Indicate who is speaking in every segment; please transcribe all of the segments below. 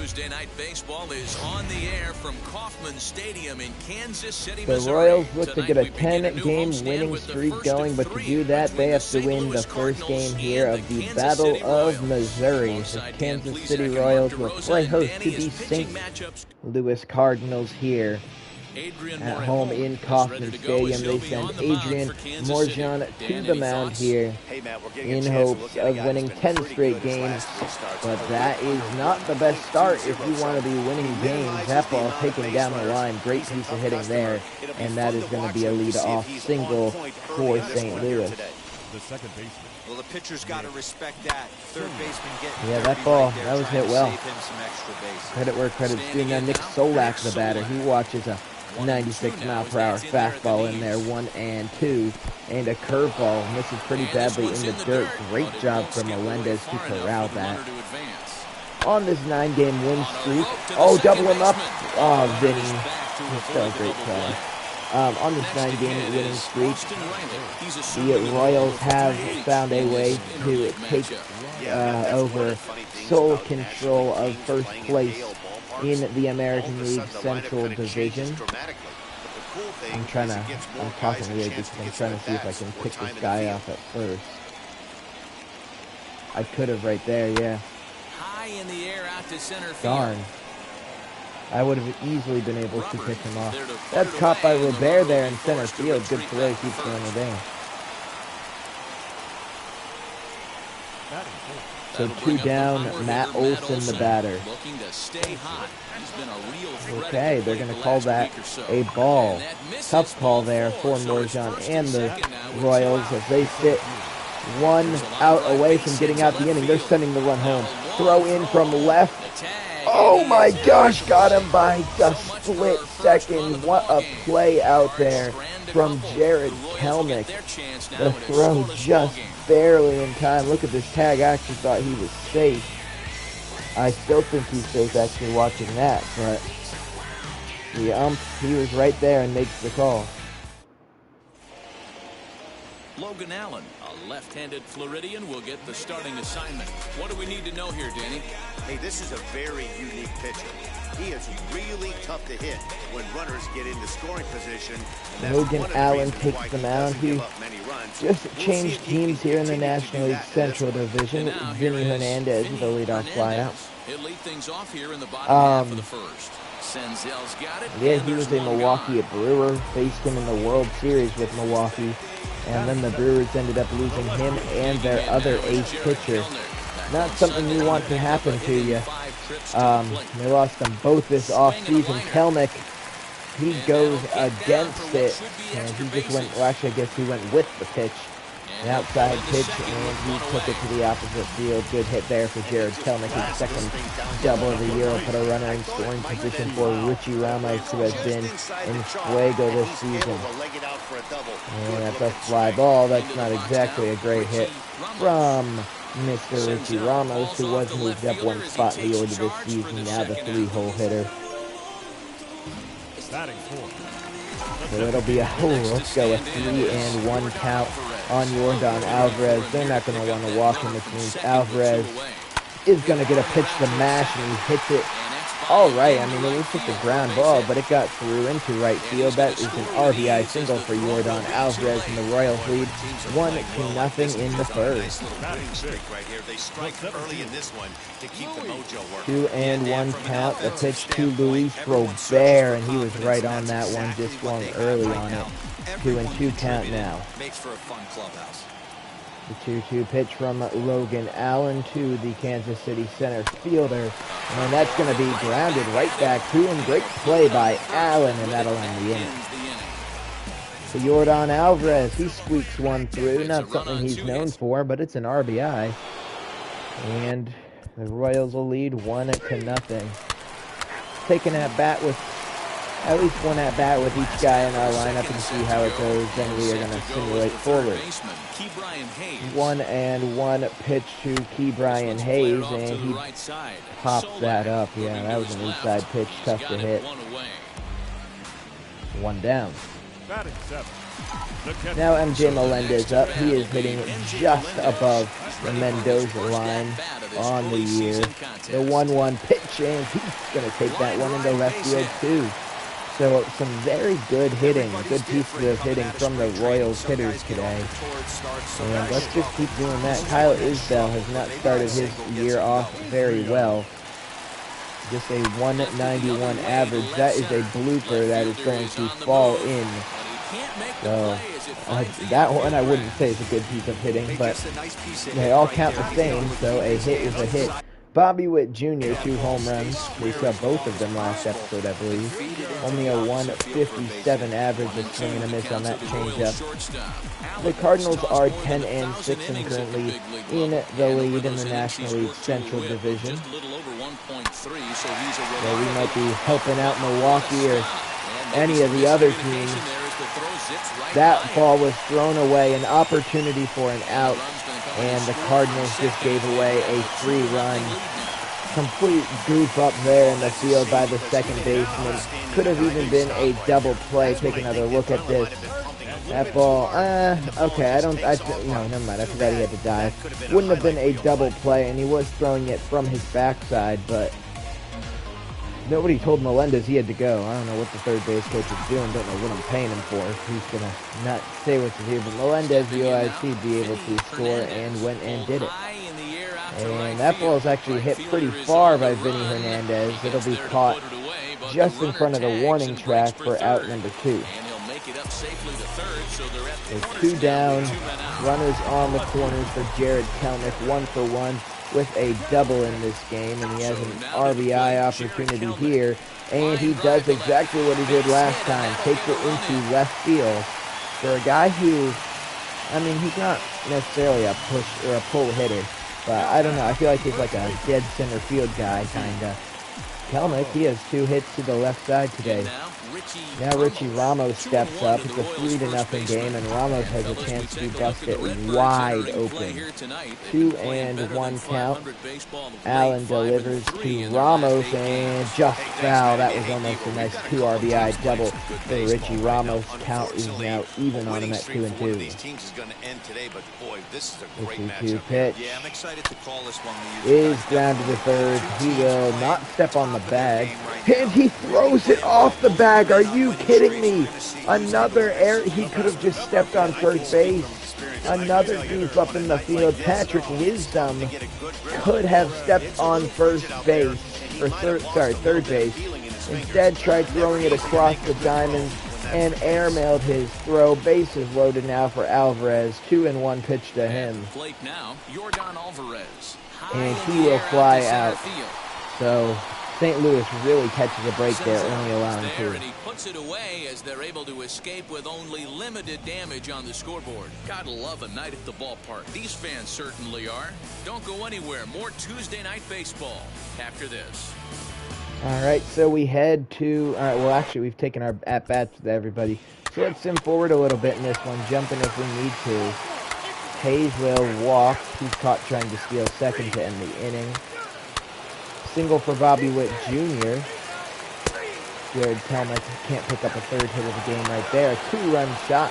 Speaker 1: Tuesday Night Baseball is on the air from Kauffman Stadium in Kansas City,
Speaker 2: The
Speaker 1: Missouri.
Speaker 2: Royals look to
Speaker 1: Tonight
Speaker 2: get a
Speaker 1: we begin a new
Speaker 2: 10-game
Speaker 1: homestand
Speaker 2: winning
Speaker 1: with the
Speaker 2: streak
Speaker 1: first
Speaker 2: going,
Speaker 1: of
Speaker 2: but to
Speaker 1: three
Speaker 2: do that,
Speaker 1: between
Speaker 2: they
Speaker 1: the
Speaker 2: have to
Speaker 1: St.
Speaker 2: win
Speaker 1: Louis
Speaker 2: the first
Speaker 1: Cardinals
Speaker 2: game here
Speaker 1: and
Speaker 2: of the
Speaker 1: Kansas
Speaker 2: Battle
Speaker 1: City
Speaker 2: of
Speaker 1: Royals.
Speaker 2: Missouri. The
Speaker 1: Alongside Dan
Speaker 2: Kansas
Speaker 1: Plesac
Speaker 2: City
Speaker 1: and Mark
Speaker 2: Royals will
Speaker 1: DeRosa
Speaker 2: play
Speaker 1: and
Speaker 2: host
Speaker 1: Danny
Speaker 2: to
Speaker 1: is
Speaker 2: the
Speaker 1: pitching
Speaker 2: St.
Speaker 1: matchups.
Speaker 2: Louis Cardinals here
Speaker 1: Adrian
Speaker 2: at
Speaker 1: Moreno
Speaker 2: home in
Speaker 1: is ready
Speaker 2: Kauffman
Speaker 1: to go as
Speaker 2: Stadium.
Speaker 1: he'll
Speaker 2: They
Speaker 1: be
Speaker 2: send
Speaker 1: on the mound
Speaker 2: Adrian
Speaker 1: for Kansas City.
Speaker 2: Morjan to
Speaker 1: Dan,
Speaker 2: the
Speaker 1: any
Speaker 2: mound
Speaker 1: thoughts?
Speaker 2: here
Speaker 3: Hey, Matt, we're getting
Speaker 2: in
Speaker 3: a chance to
Speaker 2: hopes
Speaker 3: look at a
Speaker 2: of
Speaker 3: guy
Speaker 2: winning
Speaker 3: who's been
Speaker 2: 10
Speaker 3: pretty
Speaker 2: straight
Speaker 3: good his
Speaker 2: games,
Speaker 3: last three starts.
Speaker 2: but that is not the best start if you want to be winning games. That ball taken down the line, great piece of hitting there, and that is going to be a lead-off single for St. Louis.
Speaker 4: The second baseman.
Speaker 5: Well, the pitcher's got to respect that. Third baseman getting
Speaker 2: Yeah,
Speaker 5: dirty
Speaker 2: that ball,
Speaker 5: right there,
Speaker 2: that was
Speaker 5: trying
Speaker 2: hit
Speaker 5: to
Speaker 2: well.
Speaker 5: save him some extra bases.
Speaker 2: Credit where credit's due. Now Nick Solak, the batter, he watches a 96-mile-per-hour fastball in there, 1-2, and a curveball. Misses pretty badly in the dirt. Great job from Melendez to corral that. On this 9-game win streak, oh, double him up. Oh, Vinny, he's still a great play. On this 9-game winning streak, the Royals have found a way to take over sole control of first place in the American League Central Division. I'm talking weird because I'm trying to see if I can pick this guy off at first. I could have right there, yeah.
Speaker 1: High in the air out to center field.
Speaker 2: Darn. I would have easily been able to pick him off. That's caught by Robert there in center field. Good play, keeps going to down. So 2 down, Matt Olson, the batter. Okay, they're going to call that a ball. Tough call there for Morjan and the Royals as they sit 1 out away from getting out the inning. They're sending the run home. Throw in from left. Oh my gosh, got him by a split second. What a play out there from Jared Kelnick. The throw just barely in time. Look at this tag. I actually thought he was safe. I still think he's safe actually watching that, but the ump, he was right there and makes the call.
Speaker 1: Logan Allen, a left-handed Floridian, will get the starting assignment. What do we need to know here, Danny?
Speaker 3: Hey, this is a very unique pitcher. He is really tough to hit when runners get into scoring position.
Speaker 2: Logan Allen takes the mound. He just changed teams here in the National League Central Division. Vinny Hernandez, the leadoff flyout.
Speaker 1: He'll lead things off here in the bottom half of the first. Senzel's got it.
Speaker 2: Yeah, he was a Milwaukee Brewer. Faced him in the World Series with Milwaukee. And then the Brewers ended up losing him and their other ace pitcher. Not something you want to happen to you. They lost them both this offseason. Kelnick, he goes against it. And he just went, well, actually, I guess he went with the pitch. An outside pitch, and he took it to the opposite field. Good hit there for Jared Kelnick. His second double of the year will put a runner in scoring position for Richie Ramos, who has been in fuego this season. And that's a fly ball. That's not exactly a great hit from Mr. Richie Ramos, who was moved up 1 spot in the order this season. Now the 3-hole hitter. So it'll be let's go a 3-1 count on Yordan Alvarez. They're not going to want to walk him, which means Alvarez is going to get a pitch to mash, and he hits it all right. I mean, it was just a ground ball, but it got through into right field. That is an RBI single for Yordan Alvarez, and the Royals lead 1-0 in the first. 2-1 count. The pitch to Luis Robert, and he was right on that one, just swung early on it. 2-2 count now.
Speaker 5: Makes for a fun clubhouse.
Speaker 2: The 2-2 pitch from Logan Allen to the Kansas City center fielder. And that's going to be grounded right back to him. Great play by Allen, and that'll end the inning. So Yordan Alvarez, he squeaks one through. Not something he's known for, but it's an RBI. And the Royals will lead 1-0. Taking at bat with at least one at bat with each guy in our lineup and see how it goes. Then we are going to simulate forward. 1-1 pitch to Ke'Bryan Hayes, and he pops that up. Yeah, that was an inside pitch, tough to hit. 1 down. Now MJ Melendez up. He is hitting just above the Mendoza line on the year. The 1-1 pitch, and he's going to take that one into left field too. So some very good hitting, good pieces of hitting from the Royals hitters today. And let's just keep doing that. Kyle Isbell has not started his year off very well. Just a 191 average. That is a blooper that is going to fall in. So that one I wouldn't say is a good piece of hitting, but they all count the same, so a hit is a hit. Bobby Witt Jr., 2 home runs. We saw both of them last episode, I believe. Only a 157 average, a swing and a miss on that changeup. The Cardinals are 10-6 and currently in the lead in the National League Central Division. So we might be helping out Milwaukee or any of the other teams. That ball was thrown away, an opportunity for an out, and the Cardinals just gave away a 3-run. Complete goof up there in the field by the second baseman. Could have even been a double play. Take another look at this. That ball, okay, no, never mind. I forgot he had to dive. Wouldn't have been a double play, and he was throwing it from his backside, but nobody told Melendez he had to go. I don't know what the third base coach is doing. Don't know what I'm paying him for. He's going to not say what to do. But Melendez realized he'd be able to score and went and did it. And that ball is actually hit pretty far by Vinny Hernandez. It'll be caught just in front of the warning track for out number 2. So 2 down, runners on the corners for Jared Kelnick, 1 for 1 with a double in this game, and he has an RBI opportunity here, and he does exactly what he did last time, takes it into left field. For a guy who, I mean, he's not necessarily a push or a pull hitter, but I don't know, I feel like he's like a dead center field guy, kind of. Kelnick, he has 2 hits to the left side today. Now Richie Ramos steps up. It's a 3-0 game, and Ramos has a chance to bust it wide open. 2-1 count. Allen delivers to Ramos, and just foul. That was almost a nice 2 RBI double for Richie Ramos. Count is now even on him at 2-2. This 2 pitch is grounded to third. He will not step on the bag, and he throws it off the bag. Are you kidding me? Another error. He could have just stepped on first base. Another goof up in the field. Patrick Wisdom could have stepped on first base, or third base. Instead, tried throwing it across the diamond and airmailed his throw. Bases loaded now for Alvarez. 2-1 pitch to him. And he will fly out. So St. Louis really catches a break there, only allowing 2.
Speaker 1: And he puts it away as they're able to escape with only limited damage on the scoreboard. Gotta love a night at the ballpark. These fans certainly are. Don't go anywhere. More Tuesday Night Baseball after this.
Speaker 2: All right, so we head to, well, actually, we've taken our at-bats with everybody. So let's sim forward a little bit in this one, jump in if we need to. Hayes will walk. He's caught trying to steal second to end the inning. Single for Bobby Witt Jr. Jared Kelnick can't pick up a third hit of the game right there. A 2-run shot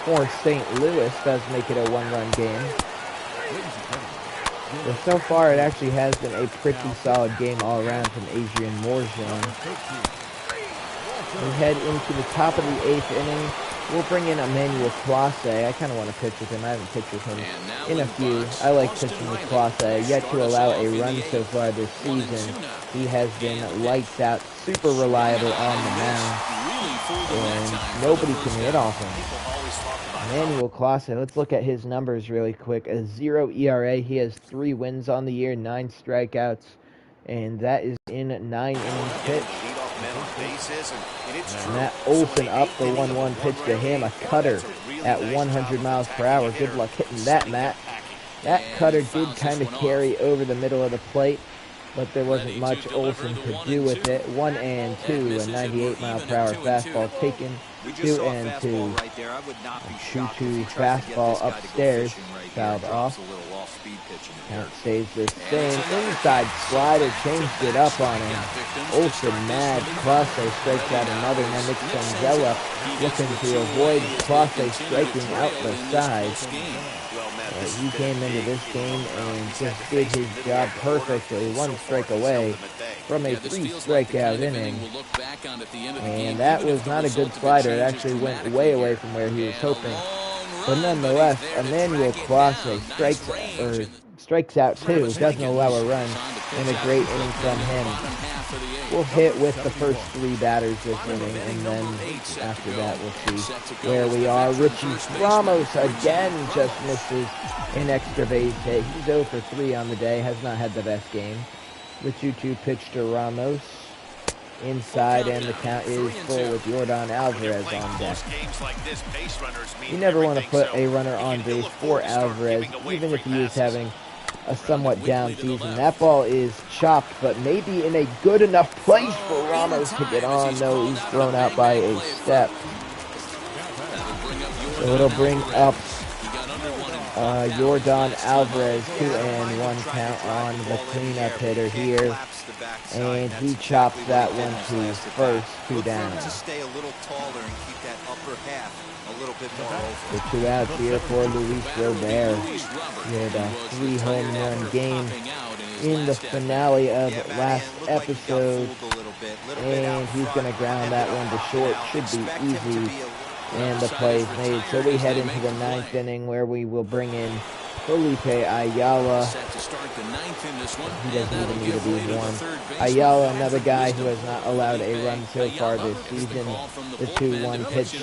Speaker 2: for St. Louis does make it a 1-run game. Well, so far it actually has been a pretty solid game all around from Adrian Morejon. We head into the top of the 8th inning. We'll bring in Emmanuel Clase. I kind of want to pitch with him. I haven't pitched with him in a few. I like pitching with Clase. Yet to allow a run so far this season. He has been lights out, super reliable on the mound, and nobody can hit off him. Emmanuel Clase, let's look at his numbers really quick. A 0 ERA. He has 3 wins on the year, 9 strikeouts, and that is in 9 innings pitched. And Matt Olson up the 1-1 pitch to him. A cutter at 100 miles per hour. Good luck hitting that, Matt. That cutter did kind of carry over the middle of the plate. but there wasn't much Olsen could do with it. 1-2, a 98-mile-per-hour fastball taken. 2-2,
Speaker 5: right there. I would not be shocked
Speaker 2: 2-2
Speaker 5: if he tries to get
Speaker 2: fastball
Speaker 5: this guy to go
Speaker 2: upstairs,
Speaker 5: fishing right here.
Speaker 2: fouled
Speaker 5: Drops
Speaker 2: off.
Speaker 5: a little off-speed pitching.
Speaker 2: Count stays the same. Inside slider, changed it up on him. Olsen mad. Clase strikes out another. Now Nick Sanzella looking to avoid Clase striking out the side. He came into this game and just did his job perfectly. 1 strike away from a 3-strikeout inning. And that was not a good slider. It actually went way away from where he was hoping. But nonetheless, Emmanuel Clase strikes out 2, doesn't allow a run, and a great inning from him. We'll hit with the first 3 batters this inning, and then after that we'll see where we are. Richie Ramos again just misses an extra base hit. He's 0 for 3 on the day, has not had the best game. The 2-2 pitch to Ramos. Inside, and the count is full with Yordan Alvarez on deck. You never want to put a runner on base for Alvarez, even if he is having a somewhat down season. That ball is chopped, but maybe in a good enough place for Ramos to get on. No, he's thrown out by a step. So it'll bring up Yordan Alvarez, 2-1 count on the cleanup hitter here. And he chops that one to first, 2 down.
Speaker 5: Stay a little taller and keep that upper half a little bit more open.
Speaker 2: The 2 outs here for Luis Robert. He had a 3-home run game in the finale of last episode. And he's going to ground that one to short. Should be easy. And the play is made. So we head into the 9th inning where we will bring in Felipe Ayala. He doesn't even need to be warm. Ayala, another guy who has not allowed a run so far this season. The 2-1 pitch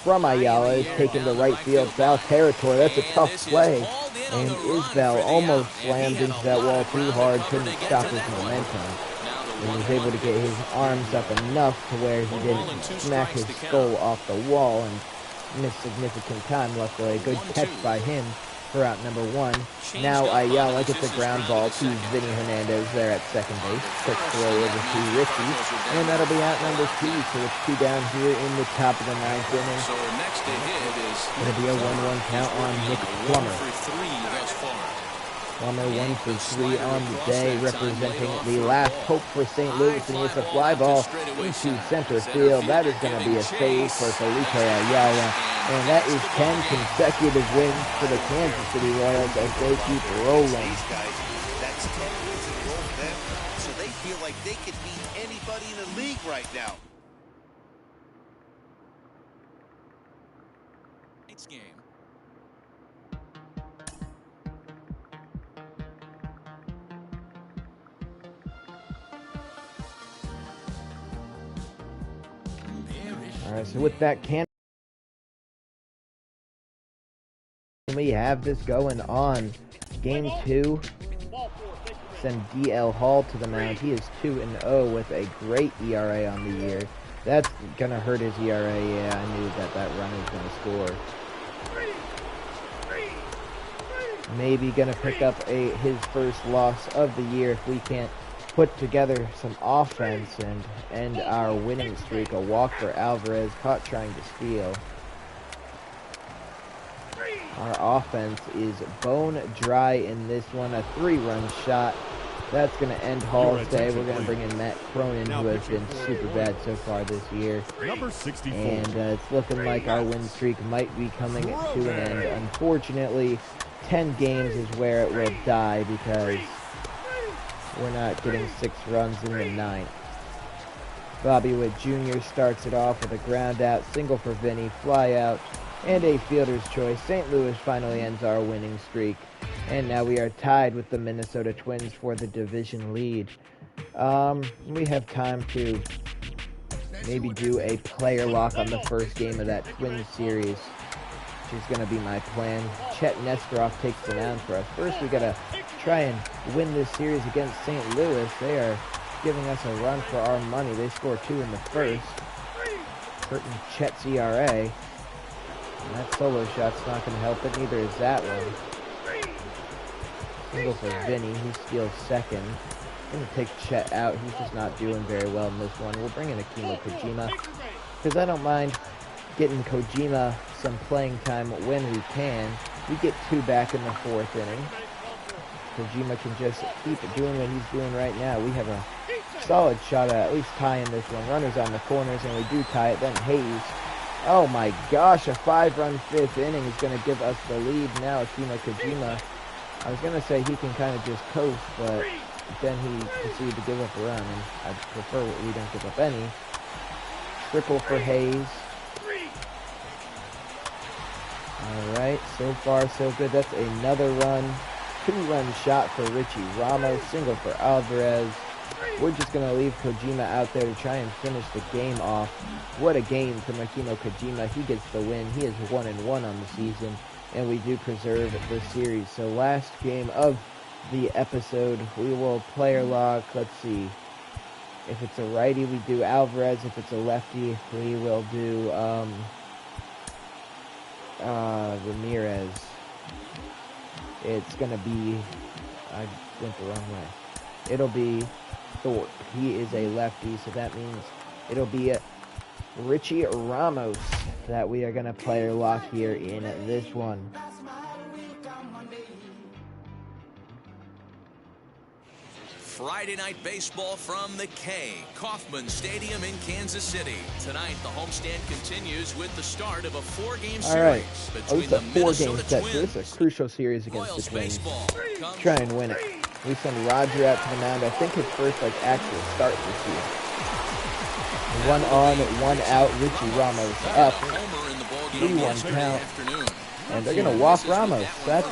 Speaker 2: from Ayala is taken to right field, foul territory. That's a tough play. And Isbell almost slammed into that wall too hard, couldn't stop his momentum. And was able to get his arms up enough to where he didn't smack his skull off the wall and miss significant time. Luckily, a good catch by him for out number 1. Now Ayala gets a ground ball to Vinny Hernandez there at second base. Quick throw over to Richie, and that'll be out number 2. So it's 2 down here in the top of the 9th inning. It'll be a 1-1 count on Nick Plummer. Plummer 1 for 3 on the day, representing the last hope for St. Louis, and it's a fly ball into center field. That is going to be a save for Felipe Ayala, and that is 10 consecutive wins for the Kansas City Royals as they keep rolling.
Speaker 3: That's 10 wins in a row for them, so they feel like they can beat anybody in the league right now.
Speaker 1: Game.
Speaker 2: All right, so with that, we have this going on. Game 2, send DL Hall to the mound. He is 2-0 with a great ERA on the year. That's going to hurt his ERA. Yeah, I knew that run was going to score. Maybe going to pick up his first loss of the year if we can't put together some offense and end our winning streak. A walk for Alvarez, caught trying to steal. Our offense is bone dry in this one. A 3-run shot. That's going to end Hall's day. We're going to bring in Matt Cronin, who has been super bad so far this year.
Speaker 4: Number 64.
Speaker 2: And it's looking like our win streak might be coming to an end. Unfortunately, 10 games is where it will die because we're not getting 6 runs in the 9th. Bobby Witt Jr. starts it off with a ground out, single for Vinny, fly out, and a fielder's choice. St. Louis finally ends our winning streak. And now we are tied with the Minnesota Twins for the division lead. We have time to maybe do a player lock on the first game of that Twins series, which is going to be my plan. Chet Nesterov takes the mound for us. First, we got to try and win this series against St. Louis. They are giving us a run for our money. They score 2 in the first, hurting Chet's ERA. And that solo shot's not going to help it, neither is that one. Single for Vinny, he steals second. Going to take Chet out. He's just not doing very well in this one. We'll bring in Akimo Kojima, because I don't mind getting Kojima some playing time when we can. We get 2 back in the 4th inning. Kojima can just keep doing what he's doing right now. We have a solid shot at least tying this one. Runners on the corners, and we do tie it. Then Hayes. Oh my gosh, a 5-run 5th inning is going to give us the lead now. Akimo Kojima, I was going to say he can kind of just coast, but then he proceeded to give up a run, and I prefer we don't give up any. Triple for Hayes. Alright, so far so good. That's another run. 2-run shot for Richie Ramos. Single for Alvarez. We're just going to leave Kojima out there to try and finish the game off. What a game from Akimo Kojima. He gets the win. He is 1-1 on the season, and we do preserve the series. So last game of the episode, we will player lock. Let's see. If it's a righty, we do Alvarez. If it's a lefty, we will do Ramirez. It's going to be... I went the wrong way. It'll be Thorpe. He is a lefty, so that means it'll be Richie Ramos that we are going to player lock here in this one.
Speaker 1: Friday night baseball from the K, Kauffman Stadium in Kansas City. Tonight, the homestand continues with the start of a 4-game series between the Minnesota Twins.
Speaker 2: This is a crucial series against the Twins. Try and win it. We send Roger out to the mound. I think his first actual start this year. 1 on, 1 out. Richie Ramos up. 3-1 count. And they're going to walk Ramos. That's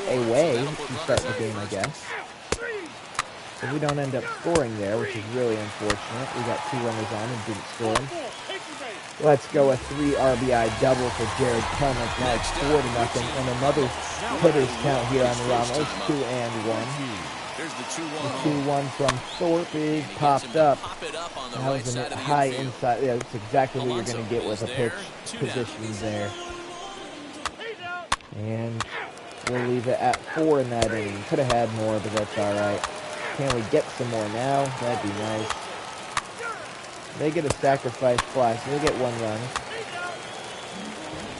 Speaker 2: a way to start the game, I guess. If we don't end up scoring there, which is really unfortunate. We got 2 runners on and didn't score them. Let's go a 3 RBI double for Jared Clemens. Now it's 4-0, and another hitter's count here on the Ramos. 2-1. The 2-1 from Thorpe is popped up. That was a high inside. Yeah, that's exactly what you're going to get with a pitch position there. And we'll leave it at 4 in that inning. Could have had more, but that's all right. Can we get some more now? That'd be nice. They get a sacrifice fly, so they get 1 run.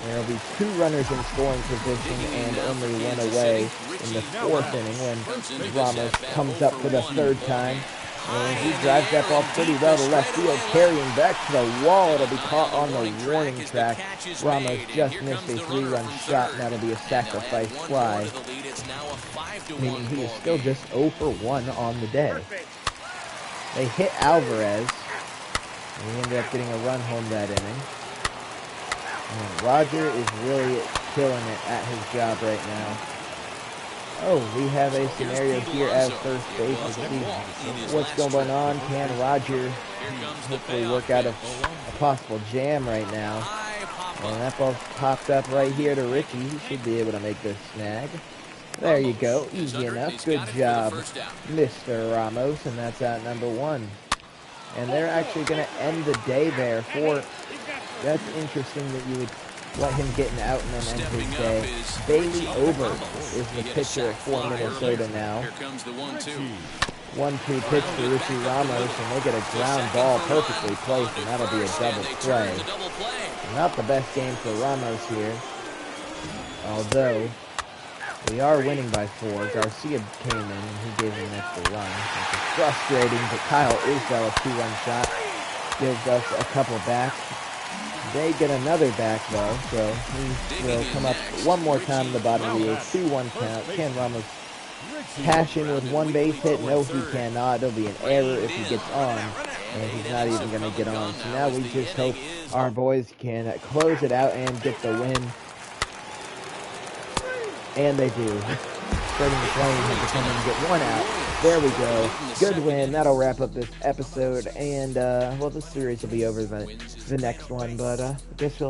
Speaker 2: There will be 2 runners in scoring position and only 1 away in the 4th inning when Ramos comes up for the 3rd time. And he drives that ball pretty well to left field, carrying back to the wall. It'll be caught on the warning track. Ramos just missed a 3-run shot, and that'll be a sacrifice fly. Meaning he is still just 0 for 1 on the day. They hit Alvarez. And we ended up getting a run home that inning. And Roger is really killing it at his job right now. Oh, we have a scenario here as first base. Let's see what's going on. Can Roger hopefully work out a possible jam right now? And that ball popped up right here to Richie. He should be able to make this snag. There you go. Easy enough. Good job, Mr. Ramos. And that's out number 1. And they're actually going to end the day there for... That's interesting that you would let him get an out and then end his day. Bailey Ober is the pitcher for Minnesota now. 1-2 pitch to Richie Ramos, and they get a ground ball perfectly placed, and that'll be a double play. Not the best game for Ramos here, although we are winning by 4. Garcia came in, and he gave him an extra run, which is frustrating, but Kyle Isbell, a 2-run shot, gives us a couple back. They get another back, though, so he will come up 1 more time in the bottom of the 8th. 2-1 count. Can Ramos cash in with 1 base hit? No, he cannot. It'll be an error if he gets on, and he's not even going to get on. So now we just hope our boys can close it out and get the win. And they do. Starting the Flame had to come in and get 1 out. There we go. Good win. That'll wrap up this episode. And, well, the series will be over the next one. But I guess we'll